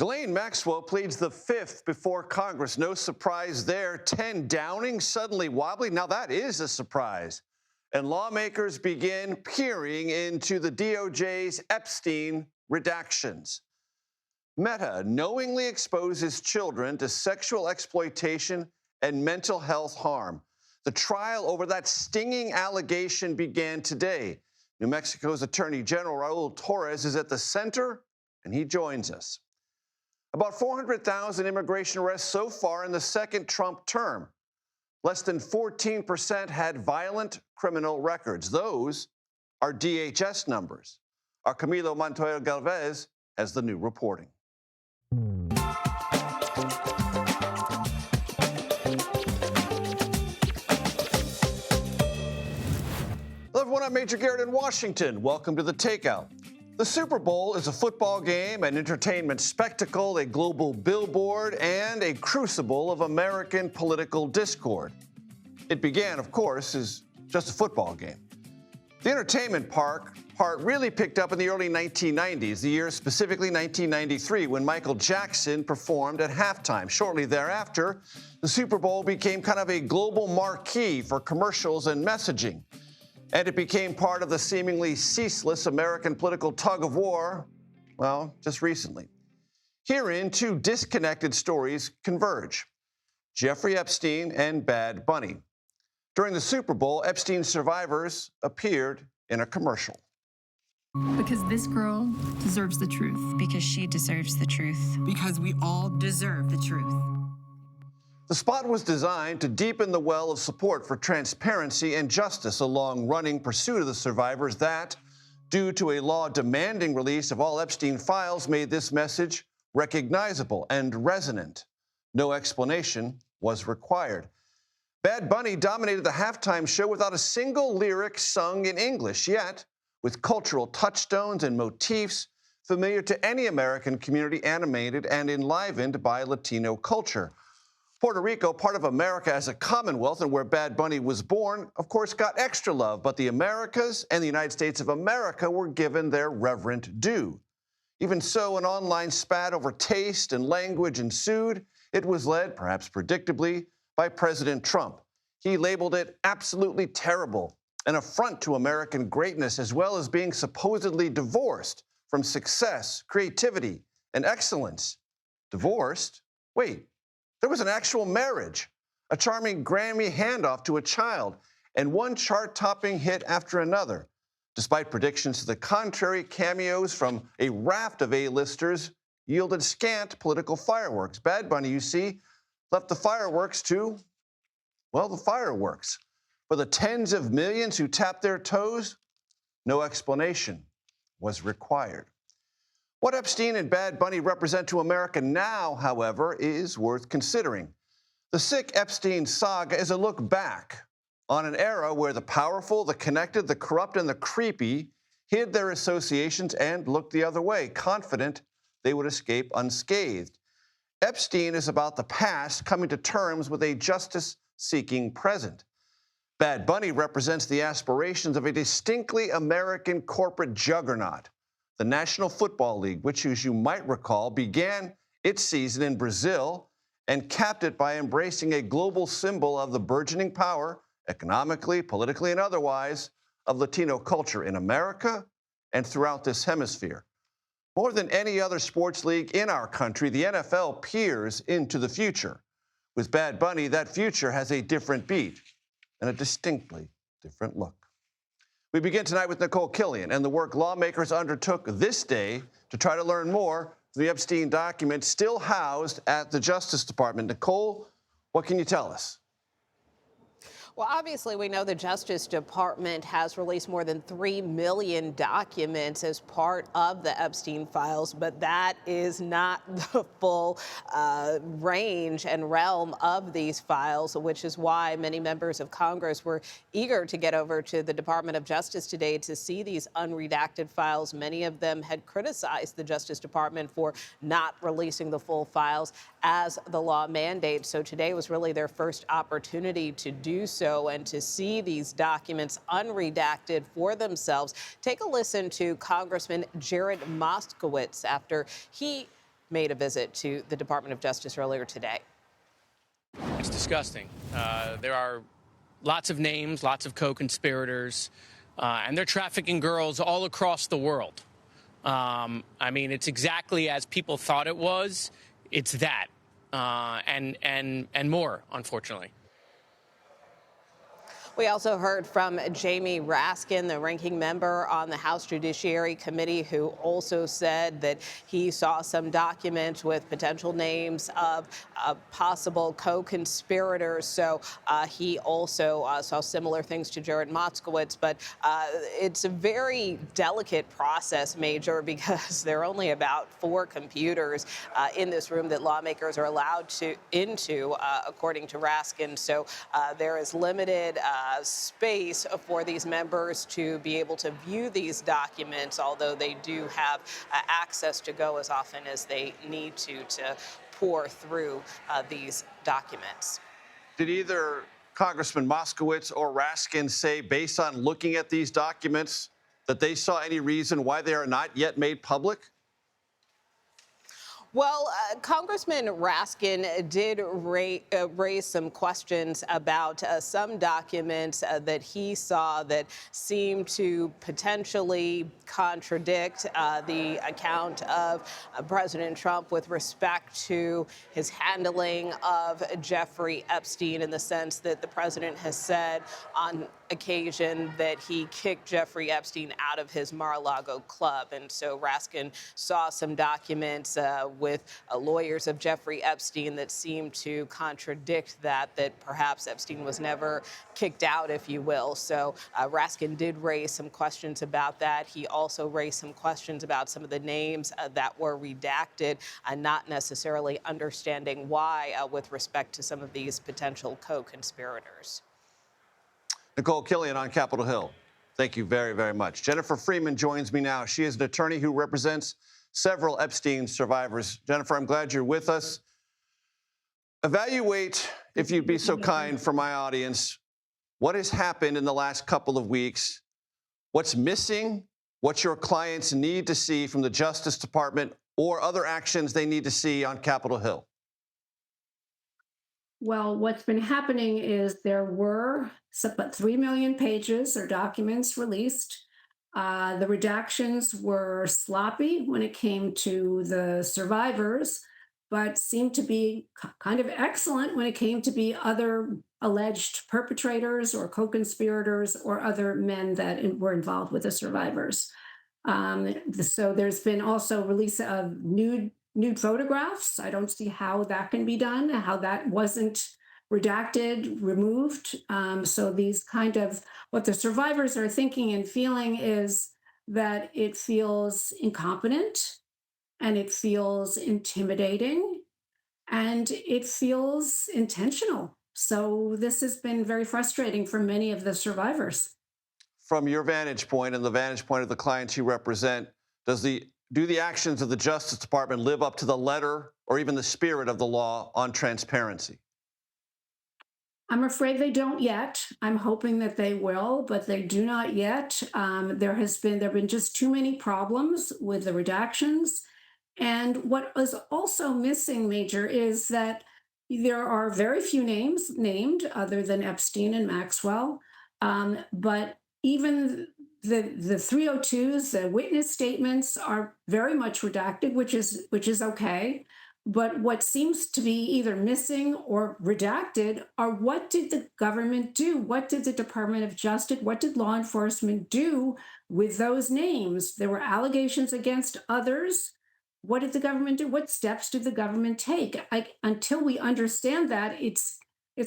Ghislaine Maxwell pleads the fifth before Congress. No surprise there. 10 Downing suddenly wobbly. Now that is a surprise. And lawmakers begin peering into the DOJ's Epstein redactions. Meta knowingly exposes children to sexual exploitation and mental health harm. The trial over that stinging allegation began today. New Mexico's Attorney General Raul Torres is at the center, and he joins us. About 400,000 immigration arrests so far in the second Trump term. Less than 14% had violent criminal records. Those are DHS numbers. Our Camilo Montoya Galvez has the new reporting. Hello everyone, I'm Major Garrett in Washington. Welcome to the Takeout. The Super Bowl is a football game, an entertainment spectacle, a global billboard, and a crucible of American political discord. It began, of course, as just a football game. The entertainment part really picked up in the early 1990s, the year specifically 1993, when Michael Jackson performed at halftime. Shortly thereafter, the Super Bowl became kind of a global marquee for commercials and messaging. And it became part of the seemingly ceaseless American political tug-of-war, well, just recently. Herein, two disconnected stories converge: Jeffrey Epstein and Bad Bunny. During the Super Bowl, Epstein's survivors appeared in a commercial. Because this girl deserves the truth. Because she deserves the truth. Because we all deserve the truth. The spot was designed to deepen the well of support for transparency and justice, a long-running pursuit of the survivors that, due to a law demanding release of all Epstein files, made this message recognizable and resonant. No explanation was required. Bad Bunny dominated the halftime show without a single lyric sung in English, yet with cultural touchstones and motifs familiar to any American community, animated and enlivened by Latino culture. Puerto Rico, part of America as a commonwealth and where Bad Bunny was born, of course, got extra love, but the Americas and the United States of America were given their reverent due. Even so, an online spat over taste and language ensued. It was led, perhaps predictably, by President Trump. He labeled it absolutely terrible, an affront to American greatness, as well as being supposedly divorced from success, creativity, and excellence. Divorced? Wait. There was an actual marriage, a charming Grammy handoff to a child, and one chart-topping hit after another. Despite predictions to the contrary, cameos from a raft of A-listers yielded scant political fireworks. Bad Bunny, you see, left the fireworks to, well, the fireworks. For the tens of millions who tapped their toes, no explanation was required. What Epstein and Bad Bunny represent to America now, however, is worth considering. The sick Epstein saga is a look back on an era where the powerful, the connected, the corrupt, and the creepy hid their associations and looked the other way, confident they would escape unscathed. Epstein is about the past coming to terms with a justice-seeking present. Bad Bunny represents the aspirations of a distinctly American corporate juggernaut, the National Football League, which, as you might recall, began its season in Brazil and capped it by embracing a global symbol of the burgeoning power, economically, politically, and otherwise, of Latino culture in America and throughout this hemisphere. More than any other sports league in our country, the NFL peers into the future. With Bad Bunny, that future has a different beat and a distinctly different look. We begin tonight with Nicole Killian and the work lawmakers undertook this day to try to learn more from the Epstein documents still housed at the Justice Department. Nicole, what can you tell us? Well, obviously, we know the Justice Department has released more than 3 million documents as part of the Epstein files, but that is not the full range and realm of these files, which is why many members of Congress were eager to get over to the Department of Justice today to see these unredacted files. Many of them had criticized the Justice Department for not releasing the full files as the law mandates. So today was really their first opportunity to do so and to see these documents unredacted for themselves. Take a listen to Congressman Jared Moskowitz after he made a visit to the Department of Justice earlier today. It's disgusting. There are lots of names, lots of co-conspirators, and they're trafficking girls all across the world. I mean, it's exactly as people thought it was. It's that, and more, unfortunately. We also heard from Jamie Raskin, the ranking member on the House Judiciary Committee, who also said that he saw some documents with potential names of possible co-conspirators. So he also saw similar things to Jared Moskowitz. But it's a very delicate process, Major, because there are only about 4 computers in this room that lawmakers are allowed into, according to Raskin. So there is limited space for these members to be able to view these documents, although they do have access to go as often as they need to pour through these documents. Did either Congressman Moskowitz or Raskin say, based on looking at these documents, that they saw any reason why they are not yet made public? Well, Congressman Raskin did raise some questions about some documents that he saw that seemed to potentially contradict the account of President Trump with respect to his handling of Jeffrey Epstein, in the sense that the president has said on occasion that he kicked Jeffrey Epstein out of his Mar-a-Lago club. And so Raskin saw some documents with lawyers of Jeffrey Epstein that seemed to contradict that perhaps Epstein was never kicked out, if you will. So Raskin did raise some questions about that. He also raised some questions about some of the names that were redacted, not necessarily understanding why with respect to some of these potential co-conspirators. Nicole Killian on Capitol Hill. Thank you very, very much. Jennifer Freeman joins me now. She is an attorney who represents several Epstein survivors. Jennifer, I'm glad you're with us. Evaluate, if you'd be so kind, for my audience, what has happened in the last couple of weeks, what's missing, what your clients need to see from the Justice Department, or other actions they need to see on Capitol Hill. Well, what's been happening is there were about 3 million pages or documents released. The redactions were sloppy when it came to the survivors, but seemed to be kind of excellent when it came to be other alleged perpetrators or co-conspirators or other men that were involved with the survivors. So there's been also release of nude photographs. I don't see how that can be done, how that wasn't redacted, removed. So these kind of, what the survivors are thinking and feeling is that it feels incompetent and it feels intimidating and it feels intentional. So this has been very frustrating for many of the survivors. From your vantage point and the vantage point of the clients you represent, do the actions of the Justice Department live up to the letter or even the spirit of the law on transparency? I'm afraid they don't yet. I'm hoping that they will, but they do not yet. There have been just too many problems with the redactions. And what is also missing, Major, is that there are very few names named other than Epstein and Maxwell. But even the 302s, the witness statements are very much redacted, which is okay. But what seems to be either missing or redacted are, what did the government do? What did the Department of Justice, what did law enforcement do with those names? There were allegations against others. What did the government do? What steps did the government take? Until we understand that, it's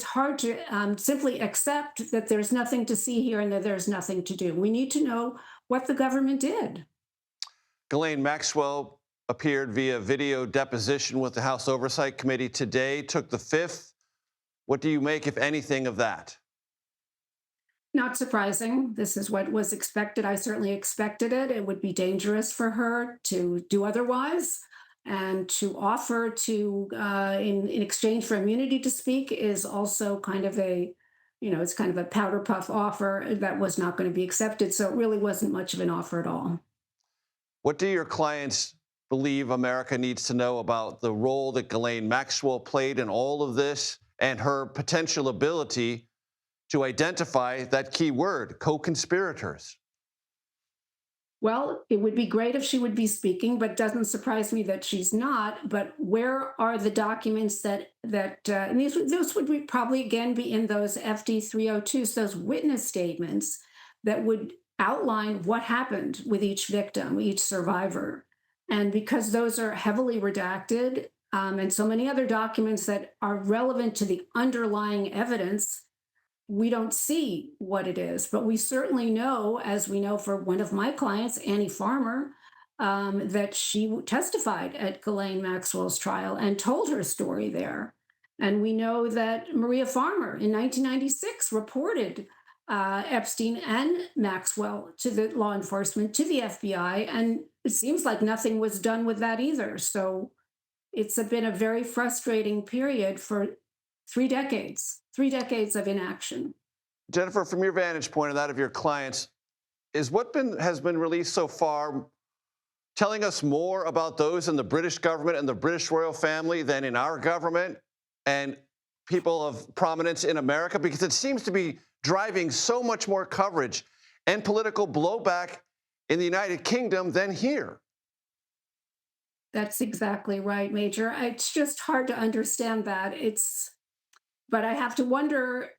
hard to simply accept that there's nothing to see here and that there's nothing to do. We need to know what the government did. Ghislaine Maxwell appeared via video deposition with the House Oversight Committee today, took the fifth. What do you make, if anything, of that? Not surprising. This is what was expected. I certainly expected it. It would be dangerous for her to do otherwise. And to offer to, in exchange for immunity to speak, is also kind of it's kind of a powder puff offer that was not going to be accepted. So it really wasn't much of an offer at all. What do your clients believe America needs to know about the role that Ghislaine Maxwell played in all of this and her potential ability to identify that key word, co-conspirators? Well, it would be great if she would be speaking, but doesn't surprise me that she's not. But where are the documents and these would probably again be in those FD 302s, those witness statements that would outline what happened with each victim, each survivor. And because those are heavily redacted, and so many other documents that are relevant to the underlying evidence, we don't see what it is, but we certainly know, as we know for one of my clients, Annie Farmer, that she testified at Ghislaine Maxwell's trial and told her story there. And we know that Maria Farmer in 1996 reported Epstein and Maxwell to the law enforcement, to the FBI, and it seems like nothing was done with that either. So it's been a very frustrating period for 3 decades of inaction. Jennifer, from your vantage point and that of your clients, is what has been released so far telling us more about those in the British government and the British royal family than in our government and people of prominence in America? Because it seems to be driving so much more coverage and political blowback in the United Kingdom than here. That's exactly right, Major. It's just hard to understand that. But I have to wonder,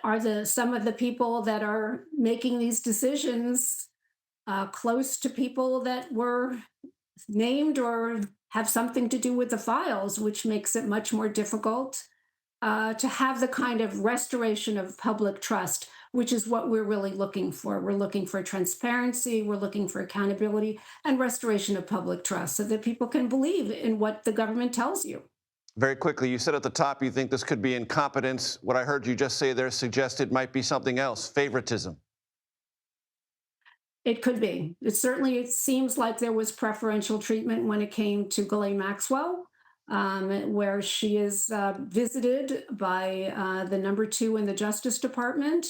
are some of the people that are making these decisions close to people that were named or have something to do with the files, which makes it much more difficult to have the kind of restoration of public trust, which is what we're really looking for. We're looking for transparency, we're looking for accountability and restoration of public trust so that people can believe in what the government tells you. Very quickly, you said at the top you think this could be incompetence. What I heard you just say there suggested might be something else, favoritism. It could be. It seems like there was preferential treatment when it came to Ghislaine Maxwell, where she is visited by the number 2 in the Justice Department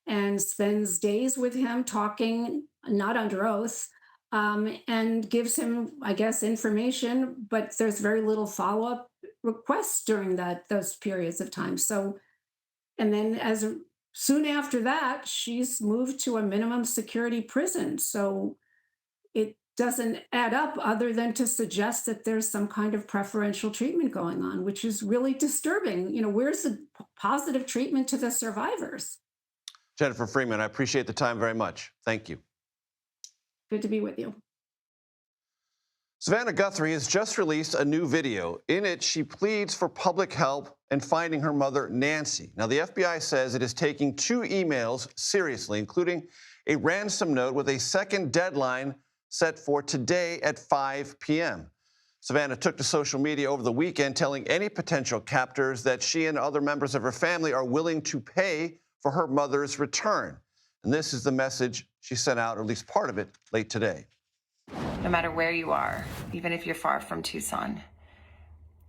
and spends days with him talking, not under oath, and gives him, I guess, information, but there's very little follow-up requests during those periods of time. So, and then soon after that, she's moved to a minimum security prison. So it doesn't add up other than to suggest that there's some kind of preferential treatment going on, which is really disturbing. Where's the positive treatment to the survivors? Jennifer Freeman, I appreciate the time very much. Thank you. Good to be with you. Savannah Guthrie has just released a new video. In it, she pleads for public help in finding her mother, Nancy. Now, the FBI says it is taking 2 emails seriously, including a ransom note with a second deadline set for today at 5 p.m. Savannah took to social media over the weekend telling any potential captors that she and other members of her family are willing to pay for her mother's return. And this is the message she sent out, or at least part of it, late today. No matter where you are, even if you're far from Tucson,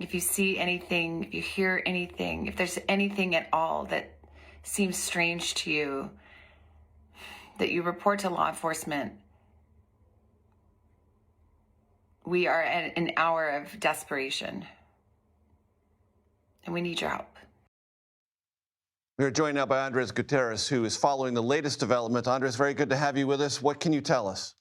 if you see anything, if you hear anything, if there's anything at all that seems strange to you, that you report to law enforcement. We are at an hour of desperation, and we need your help. We are joined now by Andres Gutierrez, who is following the latest development. Andres, very good to have you with us. What can you tell us?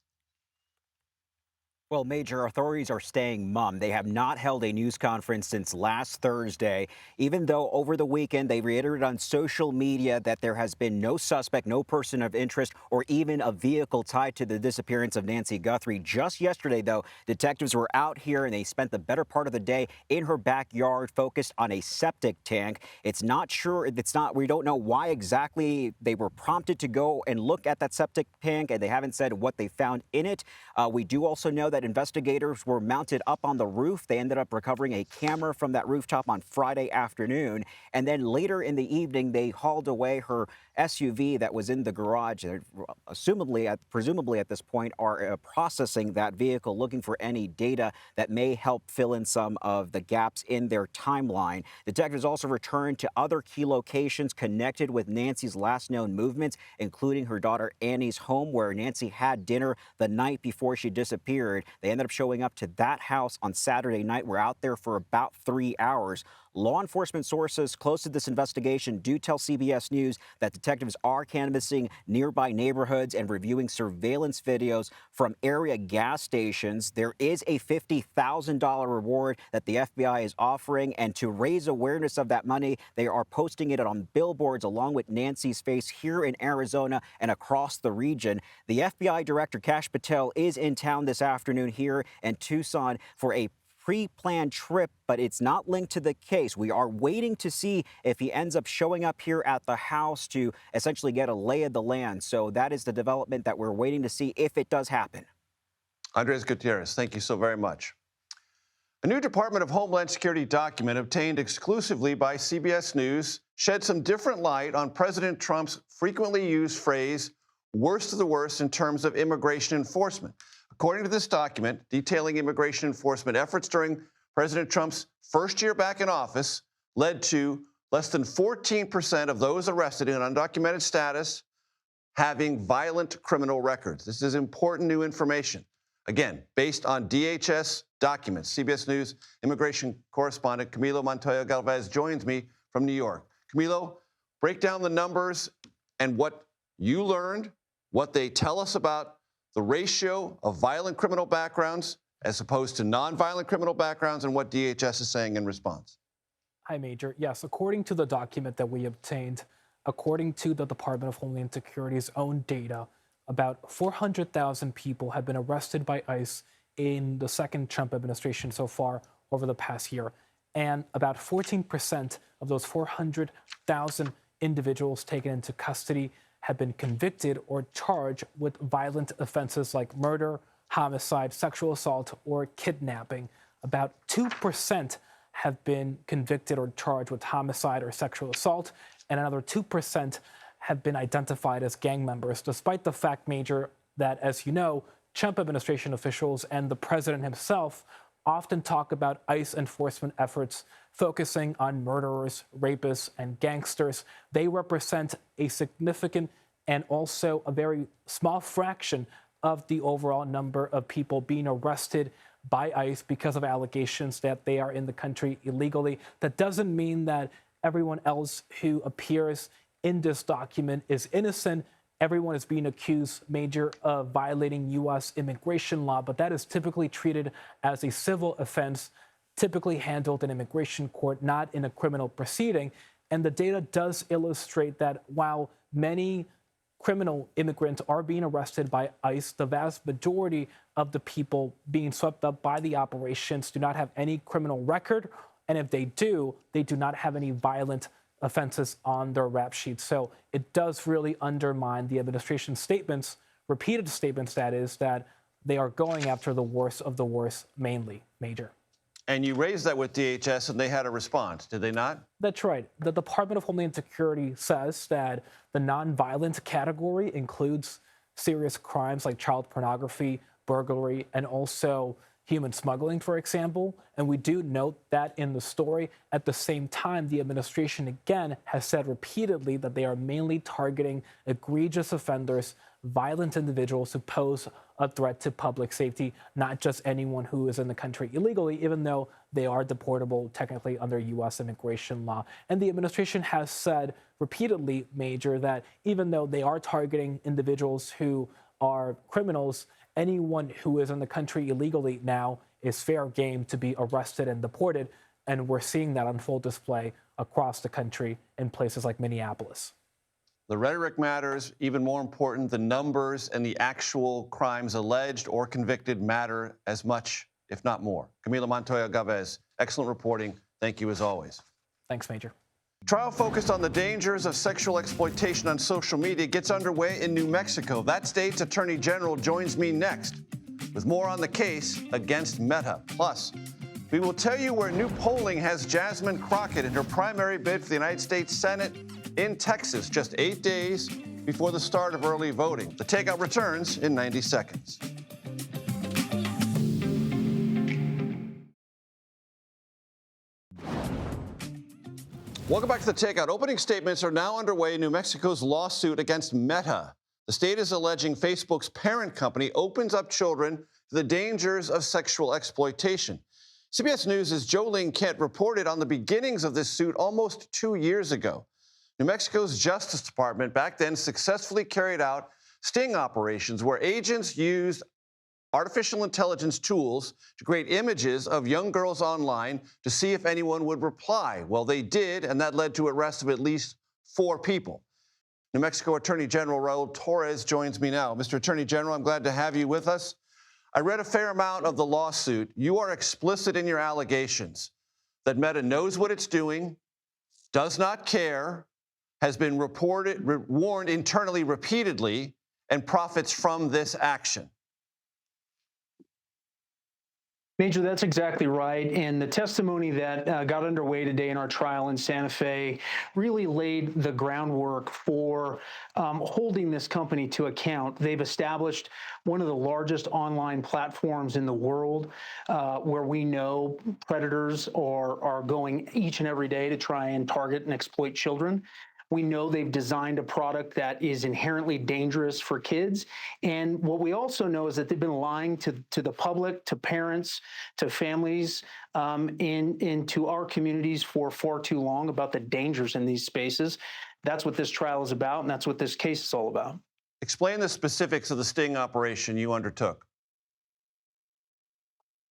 Well, Major, authorities are staying mum. They have not held a news conference since last Thursday, even though over the weekend they reiterated on social media that there has been no suspect, no person of interest, or even a vehicle tied to the disappearance of Nancy Guthrie. Just yesterday, though, detectives were out here and they spent the better part of the day in her backyard focused on a septic tank. We don't know why exactly they were prompted to go and look at that septic tank, and they haven't said what they found in it. We do also know that investigators were mounted up on the roof. They ended up recovering a camera from that rooftop on Friday afternoon. And then later in the evening, they hauled away her SUV that was in the garage. Presumably at this point, are processing that vehicle, looking for any data that may help fill in some of the gaps in their timeline. Detectives also returned to other key locations connected with Nancy's last known movements, including her daughter Annie's home, where Nancy had dinner the night before she disappeared. They ended up showing up to that house on Saturday night. We're out there for about 3 hours. Law enforcement sources close to this investigation do tell CBS News that detectives are canvassing nearby neighborhoods and reviewing surveillance videos from area gas stations. There is a $50,000 reward that the FBI is offering, and to raise awareness of that money, they are posting it on billboards along with Nancy's face here in Arizona and across the region. The FBI Director Kash Patel is in town this afternoon here in Tucson for a pre-planned trip, but it's not linked to the case. We are waiting to see if he ends up showing up here at the house to essentially get a lay of the land. So that is the development that we're waiting to see if it does happen. Andres Gutierrez, thank you so very much. A new Department of Homeland Security document obtained exclusively by CBS News shed some different light on President Trump's frequently used phrase, worst of the worst in terms of immigration enforcement. According to this document, detailing immigration enforcement efforts during President Trump's first year back in office led to less than 14% of those arrested in undocumented status having violent criminal records. This is important new information. Again, based on DHS documents. CBS News immigration correspondent Camilo Montoya Galvez joins me from New York. Camilo, break down the numbers and what you learned, what they tell us about the ratio of violent criminal backgrounds as opposed to nonviolent criminal backgrounds, and what DHS is saying in response. Hi, Major. Yes, according to the document that we obtained, according to the Department of Homeland Security's own data, about 400,000 people have been arrested by ICE in the second Trump administration so far over the past year. And about 14% of those 400,000 individuals taken into custody have been convicted or charged with violent offenses like murder, homicide, sexual assault, or kidnapping. About 2% have been convicted or charged with homicide or sexual assault, and another 2% have been identified as gang members, despite the fact, Major, that, as you know, Trump administration officials and the president himself often talk about ICE enforcement efforts focusing on murderers, rapists, and gangsters. They represent a significant and also a very small fraction of the overall number of people being arrested by ICE because of allegations that they are in the country illegally. That doesn't mean that everyone else who appears in this document is innocent. Everyone is being accused, Major, of violating U.S. immigration law, but that is typically treated as a civil offense, typically handled in immigration court, not in a criminal proceeding. And the data does illustrate that while many criminal immigrants are being arrested by ICE, the vast majority of the people being swept up by the operations do not have any criminal record. And if they do not have any violent offenses on their rap sheet. So it does really undermine the administration's statements, repeated statements, that is, that they are going after the worst of the worst mainly, Major. And you raised that with DHS, and they had a response, did they not? That's right. The Department of Homeland Security says that the nonviolent category includes serious crimes like child pornography, burglary, and also human smuggling, for example. And we do note that in the story. At the same time, the administration, again, has said repeatedly that they are mainly targeting egregious offenders, violent individuals who pose a threat to public safety, not just anyone who is in the country illegally, even though they are deportable technically under U.S. immigration law. And the administration has said repeatedly, Major, that even though they are targeting individuals who are criminals, anyone who is in the country illegally now is fair game to be arrested and deported. And we're seeing that on full display across the country in places like Minneapolis. The rhetoric matters. Even more important, the numbers and the actual crimes alleged or convicted matter as much, if not more. Camilo Montoya Galvez, excellent reporting. Thank you as always. Thanks, Major. Trial focused on the dangers of sexual exploitation on social media gets underway in New Mexico. That state's attorney general joins me next with more on the case against Meta. Plus, we will tell you where new polling has Jasmine Crockett in her primary bid for the United States Senate in Texas, just 8 days before the start of early voting. The Takeout returns in 90 seconds. Welcome back to The Takeout. Opening statements are now underway in New Mexico's lawsuit against Meta. The state is alleging Facebook's parent company opens up children to the dangers of sexual exploitation. CBS News' Jolene Kent reported on the beginnings of this suit almost 2 years ago. New Mexico's Justice Department back then successfully carried out sting operations where agents used artificial intelligence tools to create images of young girls online to see if anyone would reply. Well, they did, and that led to arrests of at least 4 people. New Mexico Attorney General Raul Torres joins me now. Mr. Attorney General, I'm glad to have you with us. I read a fair amount of the lawsuit. You are explicit in your allegations that Meta knows what it's doing, does not care, has been warned internally repeatedly, and profits from this action. Major, that's exactly right. And the testimony that got underway today in our trial in Santa Fe really laid the groundwork for holding this company to account. They've established one of the largest online platforms in the world where we know predators are going each and every day to try and target and exploit children. We know they've designed a product that is inherently dangerous for kids. And what we also know is that they've been lying to the public, to parents, to families, and to our communities for far too long about the dangers in these spaces. That's what this trial is about, and that's what this case is all about. Explain the specifics of the sting operation you undertook.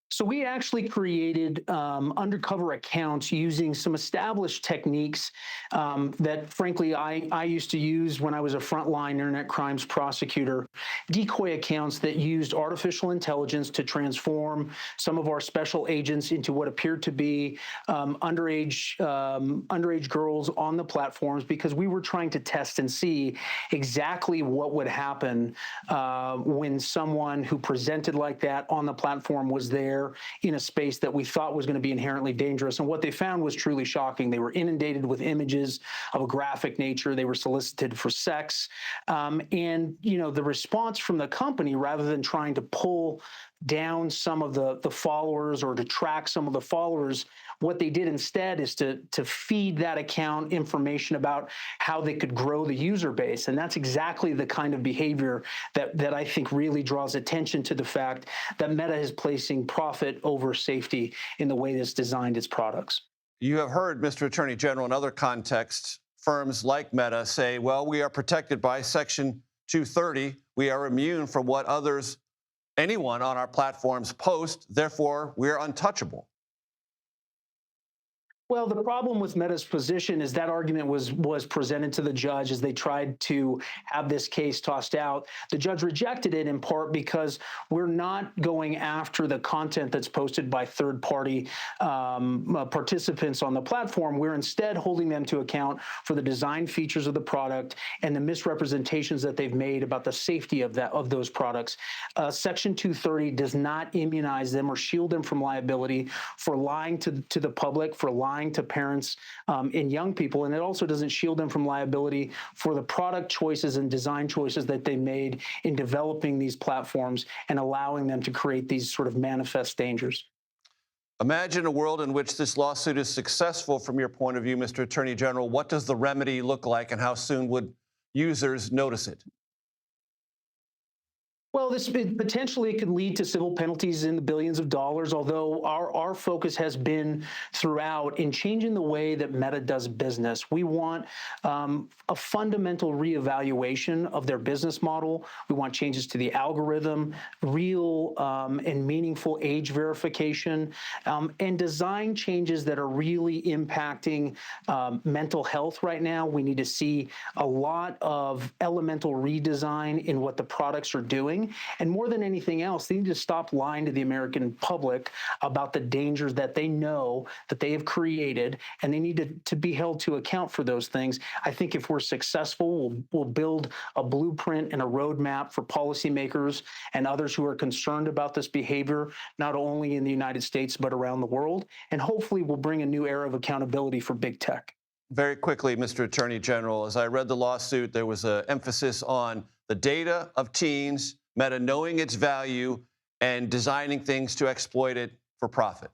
So we actually created undercover accounts using some established techniques that, frankly, I used to use when I was a frontline internet crimes prosecutor. Decoy accounts that used artificial intelligence to transform some of our special agents into what appeared to be underage girls on the platforms, because we were trying to test and see exactly what would happen when someone who presented like that on the platform was there in a space that we thought was going to be inherently dangerous. And what they found was truly shocking. They were inundated with images of a graphic nature. They were solicited for sex. And, you know, the response from the company, rather than trying to pull down some of the followers or to track some of the followers, what they did instead is to feed that account information about how they could grow the user base. And that's exactly the kind of behavior that I think really draws attention to the fact that Meta is placing profit over safety in the way it's designed its products. You have heard, Mr. Attorney General, in other contexts, firms like Meta say, well, we are protected by Section 230. We are immune from what anyone on our platforms post. Therefore, we're untouchable. Well, the problem with Meta's position is that argument was presented to the judge as they tried to have this case tossed out. The judge rejected it in part because we're not going after the content that's posted by third-party participants on the platform. We're instead holding them to account for the design features of the product and the misrepresentations that they've made about the safety of those products. Section 230 does not immunize them or shield them from liability for lying to the public, for lying to parents and young people, and it also doesn't shield them from liability for the product choices and design choices that they made in developing these platforms and allowing them to create these sort of manifest dangers. Imagine a world in which this lawsuit is successful from your point of view, Mr. Attorney General. What does the remedy look like, and how soon would users notice it? Well, this potentially could lead to civil penalties in the billions of dollars, although our focus has been throughout in changing the way that Meta does business. We want a fundamental reevaluation of their business model. We want changes to the algorithm, real and meaningful age verification, and design changes that are really impacting mental health right now. We need to see a lot of elemental redesign in what the products are doing. And more than anything else, they need to stop lying to the American public about the dangers that they know that they have created, and they need to be held to account for those things. I think if we're successful, we'll build a blueprint and a roadmap for policymakers and others who are concerned about this behavior, not only in the United States, but around the world. And hopefully we'll bring a new era of accountability for big tech. Very quickly, Mr. Attorney General, as I read the lawsuit, there was an emphasis on the data of teens, Meta knowing its value, and designing things to exploit it for profit.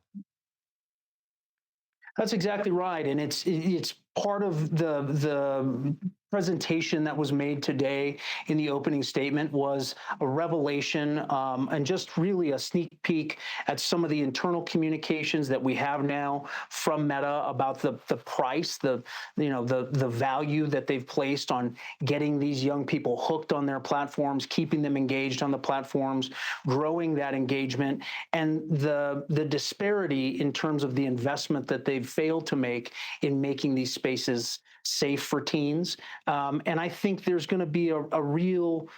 That's exactly right. And it's part of the presentation that was made today in the opening statement was a revelation and just really a sneak peek at some of the internal communications that we have now from Meta about the price, the value that they've placed on getting these young people hooked on their platforms, keeping them engaged on the platforms, growing that engagement, and the disparity in terms of the investment that they've failed to make in making these spaces safe for teens. And I think there's going to be a real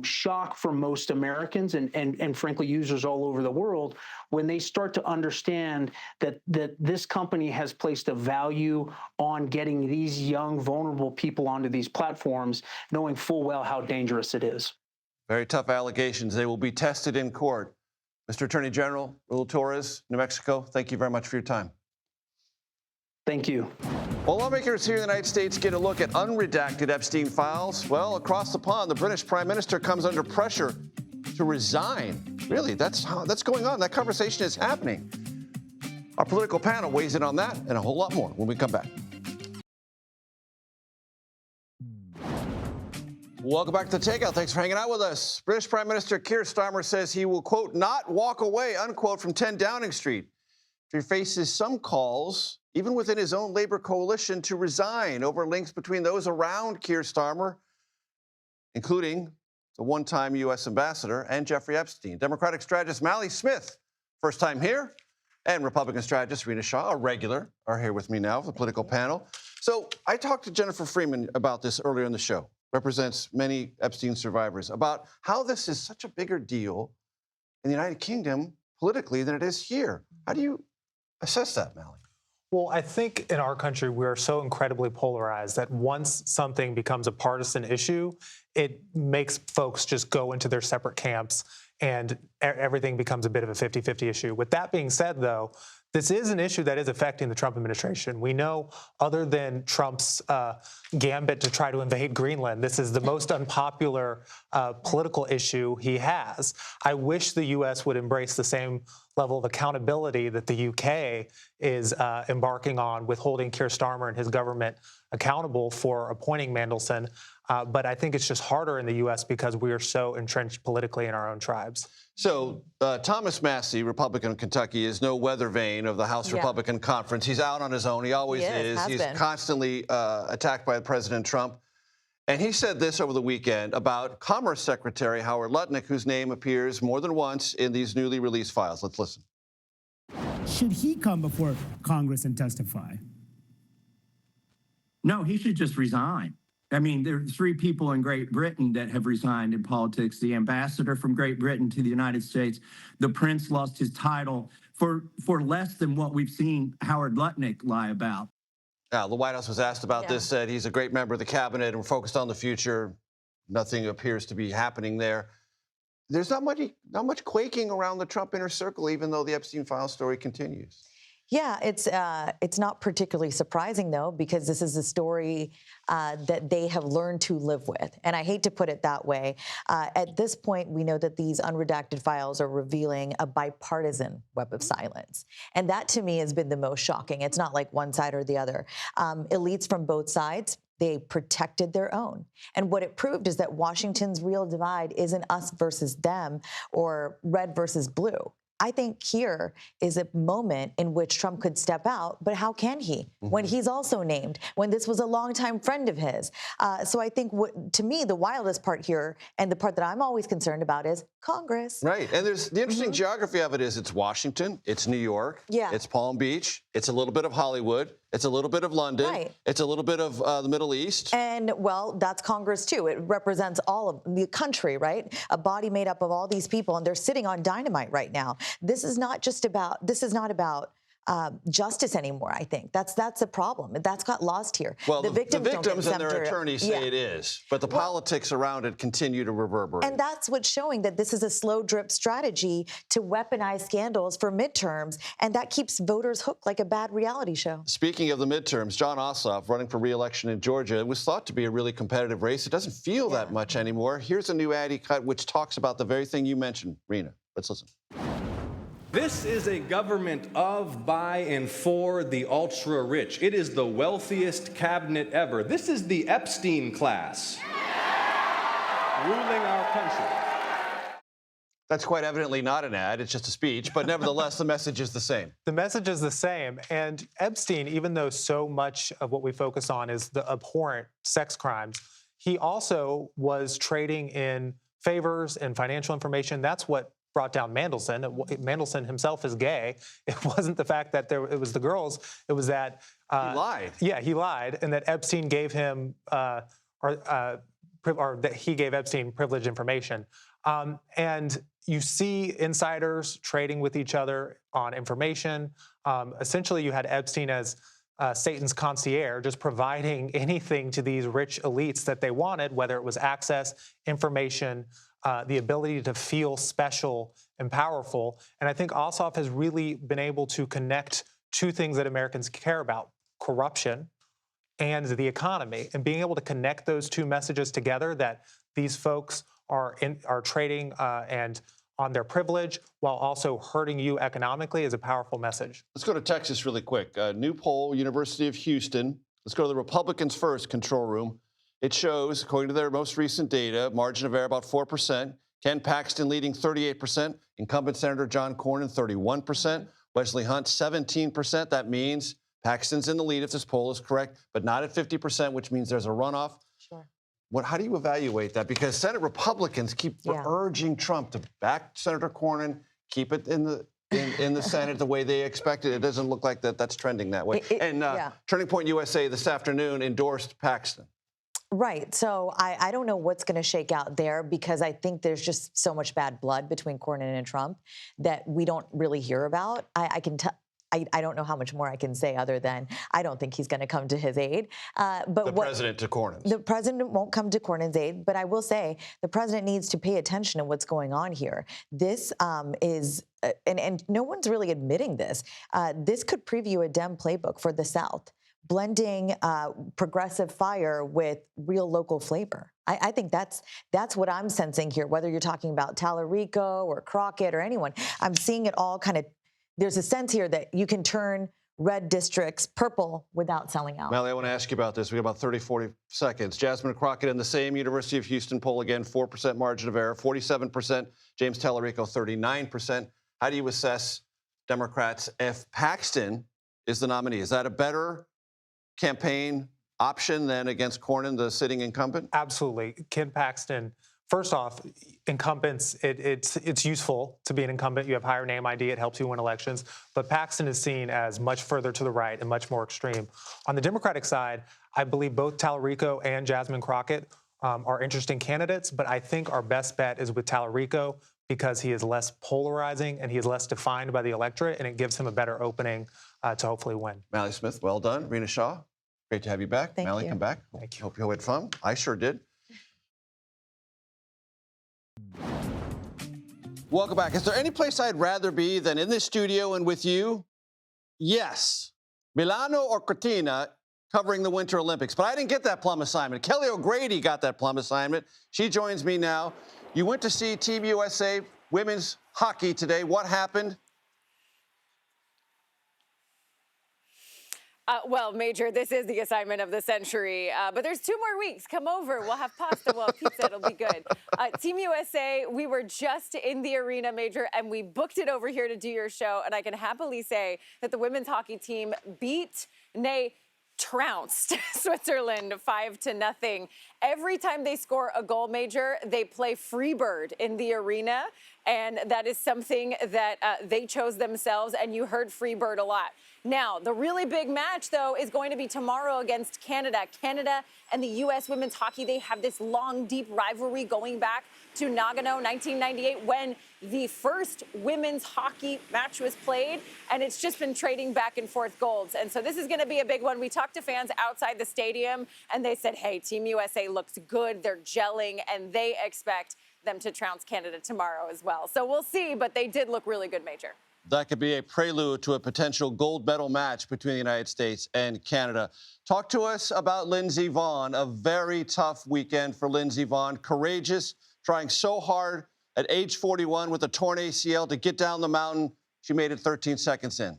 shock for most Americans and frankly users all over the world when they start to understand that this company has placed a value on getting these young, vulnerable people onto these platforms, knowing full well how dangerous it is. Very tough allegations. They will be tested in court. Mr. Attorney General Raul Torres, New Mexico, thank you very much for your time. Thank you. Well, lawmakers here in the United States get a look at unredacted Epstein files. Well, across the pond, the British Prime Minister comes under pressure to resign. Really, that's going on. That conversation is happening. Our political panel weighs in on that and a whole lot more when we come back. Welcome back to Takeout. Thanks for hanging out with us. British Prime Minister Keir Starmer says he will, quote, not walk away, unquote, from 10 Downing Street. He faces some calls, even within his own Labour coalition, to resign over links between those around Keir Starmer, including the one-time U.S. ambassador and Jeffrey Epstein. Democratic strategist Mally Smith, first time here, and Republican strategist Rena Shaw, a regular, are here with me now for the political panel. So I talked to Jennifer Freeman about this earlier in the show, represents many Epstein survivors, about how this is such a bigger deal in the United Kingdom politically than it is here. How do you assess that, Mally? Well, I think in our country, we are so incredibly polarized that once something becomes a partisan issue, it makes folks just go into their separate camps and everything becomes a bit of a 50-50 issue. With that being said, though, this is an issue that is affecting the Trump administration. We know, other than Trump's gambit to try to invade Greenland, this is the most unpopular political issue he has. I wish the U.S. would embrace the same level of accountability that the U.K. is embarking on with holding Keir Starmer and his government accountable for appointing Mandelson. But I think it's just harder in the U.S. because we are so entrenched politically in our own tribes. So Thomas Massie, Republican of Kentucky, is no weather vane of the House Republican Conference. He's out on his own. He always is. He's constantly attacked by President Trump. And he said this over the weekend about Commerce Secretary Howard Lutnick, whose name appears more than once in these newly released files. Let's listen. Should he come before Congress and testify? No, he should just resign. I mean, there are 3 people in Great Britain that have resigned in politics. The ambassador from Great Britain to the United States, the prince lost his title for less than what we've seen Howard Lutnick lie about. Now, the White House was asked about this, said he's a great member of the cabinet and we're focused on the future. Nothing appears to be happening there. There's not much quaking around the Trump inner circle, even though the Epstein file story continues. Yeah, it's not particularly surprising, though, because this is a story that they have learned to live with. And I hate to put it that way. At this point, we know that these unredacted files are revealing a bipartisan web of silence. And that, to me, has been the most shocking. It's not like one side or the other. Elites from both sides, they protected their own. And what it proved is that Washington's real divide isn't us versus them or red versus blue. I think here is a moment in which Trump could step out, but how can he when he's also named, when this was a longtime friend of his? So I think, to me, the wildest part here, and the part that I'm always concerned about, is Congress. Right, and there's the interesting geography of it is it's Washington, it's New York, it's Palm Beach, it's a little bit of Hollywood, it's a little bit of London, it's a little bit of the Middle East. And, well, that's Congress, too. It represents all of the country, right? A body made up of all these people, and they're sitting on dynamite right now. This is not about justice anymore, I think. That's a problem. That's got lost here. Well, the victims don't get and their attorneys say it is, but the politics around it continue to reverberate. And that's what's showing that this is a slow drip strategy to weaponize scandals for midterms, and that keeps voters hooked like a bad reality show. Speaking of the midterms, John Ossoff, running for re-election in Georgia, it was thought to be a really competitive race. It doesn't feel that much anymore. Here's a new ad he cut which talks about the very thing you mentioned, Rena. Let's listen. This is a government of, by, and for the ultra-rich. It is the wealthiest cabinet ever. This is the Epstein class ruling our country. That's quite evidently not an ad. It's just a speech. But nevertheless, the message is the same. The message is the same. And Epstein, even though so much of what we focus on is the abhorrent sex crimes, he also was trading in favors and financial information. That's what brought down Mandelson. Mandelson himself is gay. It wasn't the fact that it was the girls. It was that he lied. Yeah, he lied, and that Epstein gave him or that he gave Epstein privileged information. And you see insiders trading with each other on information. Essentially, you had Epstein as Satan's concierge, just providing anything to these rich elites that they wanted, whether it was access, information, the ability to feel special and powerful. And I think Ossoff has really been able to connect two things that Americans care about: corruption and the economy. And being able to connect those two messages together, that these folks are trading and on their privilege while also hurting you economically, is a powerful message. Let's go to Texas really quick. New poll, University of Houston. Let's go to the Republicans first control room. It shows, according to their most recent data, margin of error about 4%. Ken Paxton leading 38%. Incumbent Senator John Cornyn 31%. Wesley Hunt 17%. That means Paxton's in the lead if this poll is correct, but not at 50%, which means there's a runoff. Sure. How do you evaluate that? Because Senate Republicans keep urging Trump to back Senator Cornyn, keep it in the Senate the way they expected. It doesn't look like that's trending that way. Turning Point USA this afternoon endorsed Paxton. Right. So I don't know what's going to shake out there, because I think there's just so much bad blood between Cornyn and Trump that we don't really hear about. I don't know how much more I can say other than I don't think he's going to come to his aid. But president to Cornyn's. The president won't come to Cornyn's aid, but I will say the president needs to pay attention to what's going on here. This is, and no one's really admitting this, this could preview a Dem playbook for the South, blending progressive fire with real local flavor. I think that's what I'm sensing here, whether you're talking about Tallarico or Crockett or anyone. I'm seeing it all kind of. There's a sense here that you can turn red districts purple without selling out. Mally, I want to ask you about this. We have about 30, 40 seconds. Jasmine Crockett in the same University of Houston poll, again, 4% margin of error, 47%. James Tallarico, 39%. How do you assess Democrats if Paxton is the nominee? Is that a better campaign option than against Cornyn, the sitting incumbent? Absolutely. Ken Paxton. First off, incumbents, it's useful to be an incumbent. You have higher name ID. It helps you win elections. But Paxton is seen as much further to the right and much more extreme. On the Democratic side, I believe both Tallarico and Jasmine Crockett are interesting candidates. But I think our best bet is with Tallarico, because he is less polarizing and he is less defined by the electorate, and it gives him a better opening to hopefully win. Mally Smith, well done. Rena Shaw, great to have you back. Thank Mally, you. come back. Thank you. Hope you had fun. I sure did. Welcome back. Is there any place I'd rather be than in this studio and with you? Yes. Milano or Cortina covering the Winter Olympics. But I didn't get that plum assignment. Kelly O'Grady got that plum assignment. She joins me now. You went to see Team USA women's hockey today. What happened? Well, Major, this is the assignment of the century, but there's 2 more weeks. Come over. We'll have pasta. We'll have pizza. It'll be good. Team USA, we were just in the arena, Major, and we booked it over here to do your show, and I can happily say that the women's hockey team beat, nay, trounced Switzerland 5-0. Every time they score a goal, Major, they play Freebird in the arena, and that is something that they chose themselves, and you heard Freebird a lot. Now, the really big match, though, is going to be tomorrow against Canada. Canada and the U.S. women's hockey, they have this long, deep rivalry going back to Nagano, 1998, when the first women's hockey match was played, and it's just been trading back and forth golds. And so this is going to be a big one. We talked to fans outside the stadium, and they said, hey, Team USA looks good. They're gelling, and they expect them to trounce Canada tomorrow as well. So we'll see, but they did look really good, Major. That could be a prelude to a potential gold medal match between the United States and Canada. Talk to us about Lindsey Vonn. A very tough weekend for Lindsey Vonn. Courageous, trying so hard at age 41 with a torn ACL to get down the mountain. She made it 13 seconds in.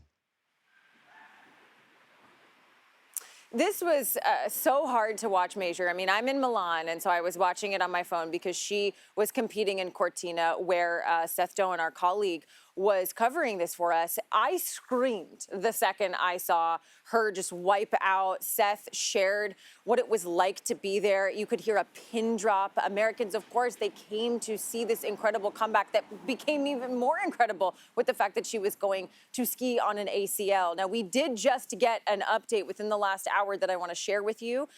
This was so hard to watch, Major. I mean, I'm in Milan, and so I was watching it on my phone because she was competing in Cortina, where Seth Doan, our colleague, was covering this for us. I screamed the second I saw her just wipe out. Seth shared what it was like to be there. You could hear a pin drop. Americans, of course, they came to see this incredible comeback that became even more incredible with the fact that she was going to ski on an ACL. Now, we did just get an update within the last hour that I want to share with you.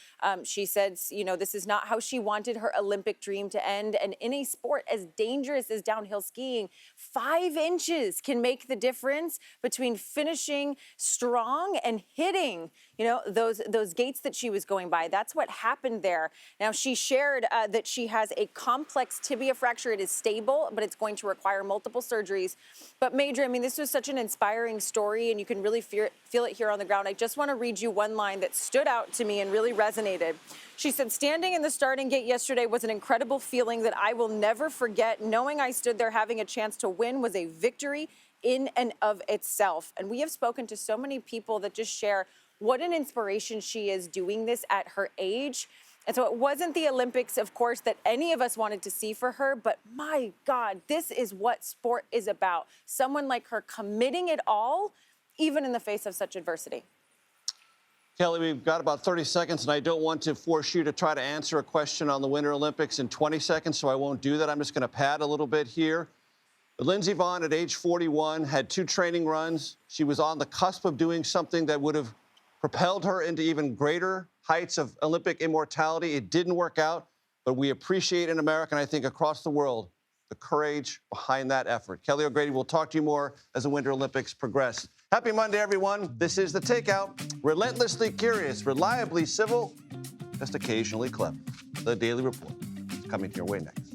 She said, you know, this is not how she wanted her Olympic dream to end. And in a sport as dangerous as downhill skiing, 5 inches can make the difference between finishing strong and hitting, you know, those gates that she was going by. That's what happened there. Now, she shared that she has a complex tibia fracture. It is stable, but it's going to require multiple surgeries. But Major, I mean, this was such an inspiring story, and you can really feel it here on the ground. I just want to read you one line that stood out to me and really resonated. She said, standing in the starting gate yesterday was an incredible feeling that I will never forget. Knowing I stood there having a chance to win was a victory in and of itself. And we have spoken to so many people that just share what an inspiration she is doing this at her age. And so it wasn't the Olympics, of course, that any of us wanted to see for her, but my God, this is what sport is about. Someone like her committing it all, even in the face of such adversity. Kelly, we've got about 30 seconds, and I don't want to force you to try to answer a question on the Winter Olympics in 20 seconds, so I won't do that. I'm just going to pad a little bit here. But Lindsey Vonn, at age 41, had 2 training runs. She was on the cusp of doing something that would have propelled her into even greater heights of Olympic immortality. It didn't work out, but we appreciate in America, and I think across the world, the courage behind that effort. Kelly O'Grady, we'll talk to you more as the Winter Olympics progress. Happy Monday, everyone. This is The Takeout. Relentlessly curious, reliably civil, just occasionally clever. The Daily Report, coming your way next.